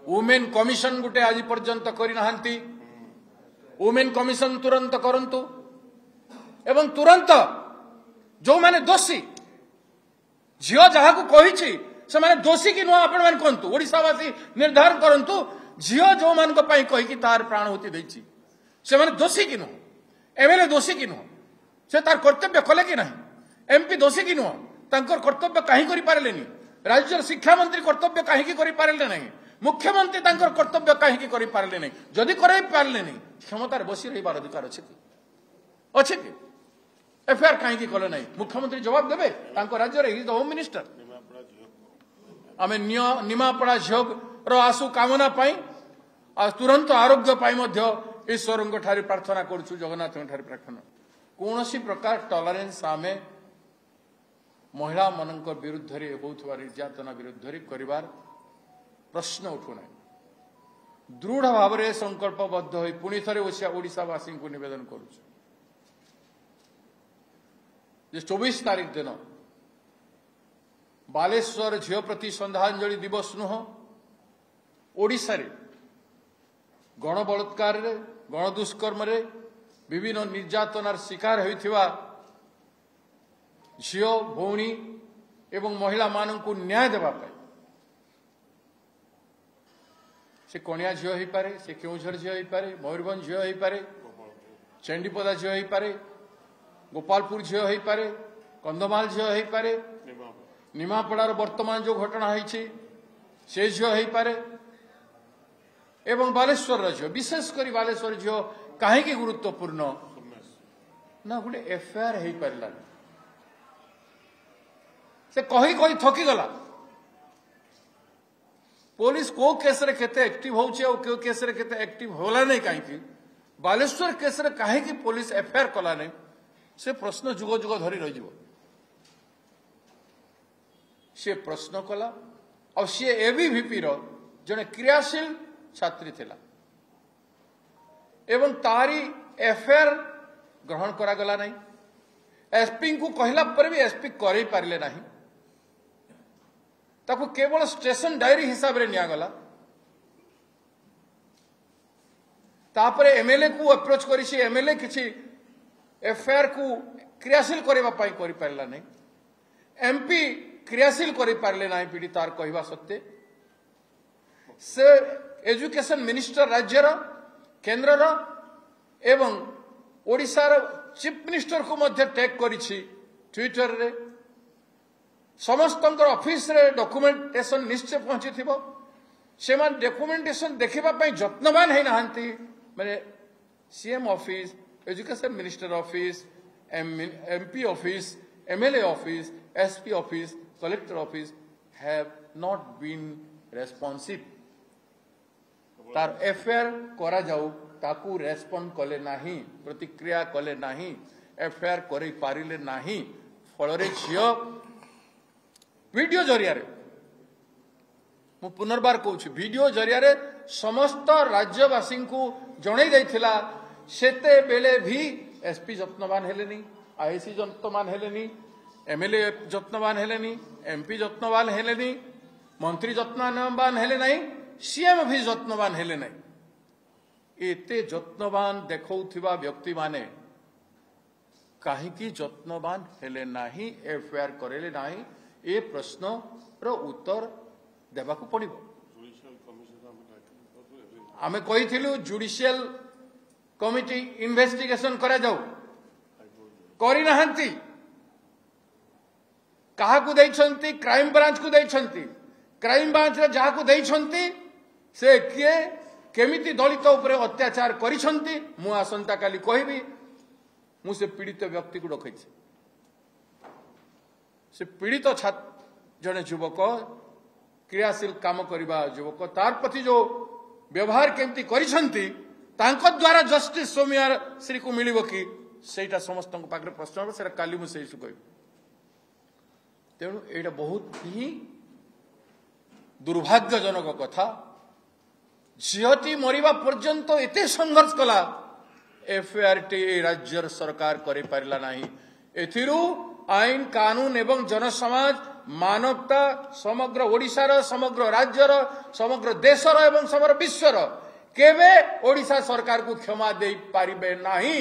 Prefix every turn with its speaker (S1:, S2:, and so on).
S1: Women commission गुटे आज पर्यंत करना वुमेन कमिशन तुरंत करंतु एवं तुरंत जो माने दोषी झियो जहा को कही से माने दोषी कि नुह आपण मान कहतु ओडिशावासी निर्धारण करंतु झियो जो मान को पाई कही कि तार प्राणहुति देछि से माने दोषी कि नुह एमएलए दोषी कि नुह से तार कर्तव्य कले कि नहीं एमपी दोषी कि नुह तांकर कर्तव्य काहे करि पारलेनी राज्य शिक्षा मंत्री कर्तव्य काहे करि पारले नहीं मुख्यमंत्री तांकर कर्तव्य काहे करि पारले नहीं जदि करै पारले नहीं क्षमतार बसी रहिबार अधिकार अछि कि एफआईआर काहे कले नहीं मुख्यमंत्री जवाब देबे तांको राज्य रे इज द होम मिनिस्टर आमे निमापड़ा झियर आसु कामना पाई तुरंत आरोग्य पाई मध्य ईश्वर ठारे प्रार्थना करूछु जगन्नाथ ठारे प्रार्थना कौनसी प्रकार टॉलरेंस आमे महिला मानक विरुद्ध रे होउथवा निर्यातना विरुद्ध रे करिवार प्रश्न उठुना दृढ़ भाव में संकल्पबद्ध होई पुणी थरे ओडिशावासी को निवेदन करूछु जे 24 तारीख दिन बालेश्वर झियो प्रति श्रद्धांजलि दिवस नुह ओडिशा रे गण बलात्कार रे गण दुष्कर्म रे विभिन्न निर्यातनार शिकार होइथिबा झियो भौणी एवं महिला माननकु न्याय देबा पाई से कणिया झियो होई पारे से केउझर झियो होई पारे मयूरभंज झियो होई पारे चंडीपदा झियो होई पारे गोपालपुर झियो होई पारे कंधमाल झियो होई पारे निमापड़ार वर्तमान जो घटना होइछि से झियो होई पारे एवं बालेश्वर झियो विशेष करी बालेश्वर झियो काहे की गुरुत्वपूर्ण ना गोटे एफआईआर होई पारला से कही कही थकी गला पुलिस को केस रे केते एक्टिव होउछि और को केस रे केते एक्टिव होला नहीं काहे बालेश्वर केस रे काहे की पुलिस एफआईआर कला नहीं से प्रश्न जुग जुग धरी रही जीवो से प्रश्न कला और सी एबीवीपी रो जने क्रियाशील छात्री थिला एवं तारी एफआईआर ग्रहण करा गला नहीं एसपी को कहला पर भी एसपी करै पारले नहीं ताको केवल स्टेशन डायरी हिसाब रे निया गला तापरे एमएलए को अप्रोच करिछि एमएलए किछि एफआईआर को क्रियाशील करबा पाई करि पारला नहीं एमपी क्रियाशील करि पारले नहीं पीड़ितार कहवा सत्य से एजुकेशन मिनिस्टर राज्यर केंद्रर एवं ओडिशार चीफ मिनिस्टर को मध्य टैग करिछि ट्विटर रे समस्त ऑफिस रे डॉक्यूमेंटेशन निश्चय पहुंची थिबो से मान डॉक्यूमेंटेशन देखिबा पई जत्नवान है नहांती माने CM office education minister office MP office MLA office SP office collector office have not been responsive तार एफआईआर करा जाऊ ताकू रेस्पॉन्ड कले नाही प्रतिक्रिया कले नाही एफआईआर करै पारिले नाही फलरे झियो वीडियो जरिया रे मु पुनर्बार कहूँ वीडियो जरिया रे समस्त राज्यवासी को जणै दैथिला सेते बेले भी एसपी जत्नवान हेलेनी आईसी जत्नवान हेलेनी एमएलए जत्नवान हेलेनी एमपी जत्नवान हेलेनी मंत्री जत्नवान हेले नहीं सीएम भी जत्नवान हेले नहीं एते जत्नवान देखौथिबा व्यक्ति माने काहेकि जत्नवान हेले नाही एफआईआर करेले नाही ए प्रश्न रो उत्तर देबाकू पड़िबो आमे कहिथिलु जुडिशियल कमिटी इन्वेस्टिगेशन करा जाऊ करि नाहंती काहा को दैछंती क्राइम ब्रांच को दैछंती क्राइम ब्रांच रे जहा को दैछंती से किए केमिति दलित उपरे अत्याचार करिछंती मु आसंता काली कहबी मु से पीड़ित व्यक्ति को डकैछि से पीड़ित जड़े युवक क्रियाशील काम करने युवक तार प्रति जो व्यवहार केमती करिछंती तांको द्वारा जस्टिस सोमयार श्री को मिलिबो कि सेटा समस्त पाखे प्रश्न से काली मुझे कह तेणु यहाँ बहुत ही दुर्भाग्यजनक कथा झीटी मरिबा पर्यंत एते संघर्ष कला एफआईआर टी राज्य सरकार करि पारिला नाही एथिरु आईन कानून एवं जनसमाज मानवता समग्र ओडिशार समग्र राज्यर समग्र देशर एवं समग्र विश्वर केवे ओडिशा सरकार को क्षमा दे पारिबे नाही।